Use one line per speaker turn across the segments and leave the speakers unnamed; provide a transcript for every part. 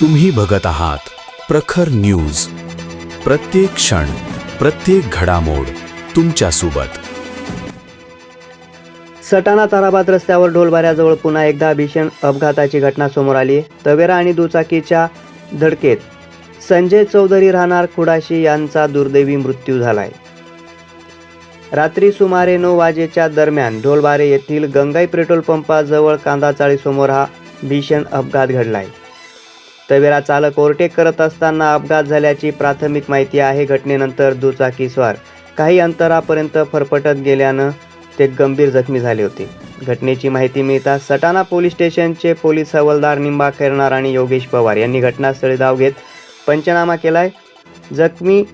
तुम्ही बघत आहात प्रखर न्यूज. प्रत्येक क्षण, प्रत्येक घडामोड तुमच्या सोबत.
सटाणा ताराबाद रस्त्यावर ढोलबाऱ्याजवळ पुन्हा एकदा भीषण अपघाताची घटना समोर आली. तवेरा आणि दुचाकीच्या धडकेत संजय चौधरी राहणार कुडाशी यांचा दुर्दैवी मृत्यू झालाय. रात्री सुमारे 9 वाजेच्या दरम्यान ढोलबारे येथील गंगाई पेट्रोल पंपाजवळ कांदा चाळीसमोर हा भीषण अपघात घडलाय. तवेरा चालक ओव्हरटेक करत असताना अपघात झाल्याची प्राथमिक माहिती आहे. घटनेनंतर दुचाकीस्वार काही अंतरापर्यंत फरफटत गेल्यानं ते गंभीर जखमी झाले होते. घटनेची माहिती मिळताच सटाणा पोलीस स्टेशनचे पोलीस हवालदार निंबा खैरनार आणि योगेश पवार यांनी घटनास्थळी धाव घेत पंचनामा केलाय. जखमी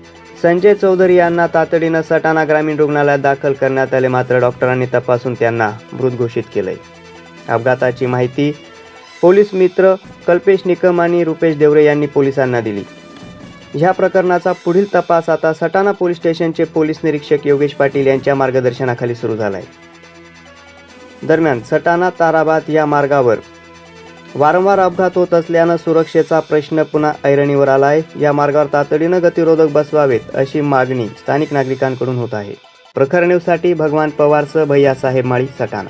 संजय चौधरी यांना तातडीनं सटाणा ग्रामीण रुग्णालयात दाखल करण्यात आले, मात्र डॉक्टरांनी तपासून त्यांना मृत घोषित केलंय. अपघाताची माहिती पोलीस मित्र कल्पेश निकम आणि रुपेश देवरे यांनी पोलिसांना दिली. ह्या प्रकरणाचा पुढील तपास आता सटाणा पोलीस स्टेशनचे पोलीस निरीक्षक योगेश पाटील यांच्या मार्गदर्शनाखाली सुरू झालाय. दरम्यान सटाणा ताराबाद या मार्गावर वारंवार अपघात होत असल्यानं सुरक्षेचा प्रश्न पुन्हा ऐरणीवर आलाय. या मार्गावर तातडीनं गतिरोधक बसवावेत अशी मागणी स्थानिक नागरिकांकडून होत आहे. प्रखर न्यूजसाठी भगवान पवारसह भैयासाहेब माळी, सटाणा.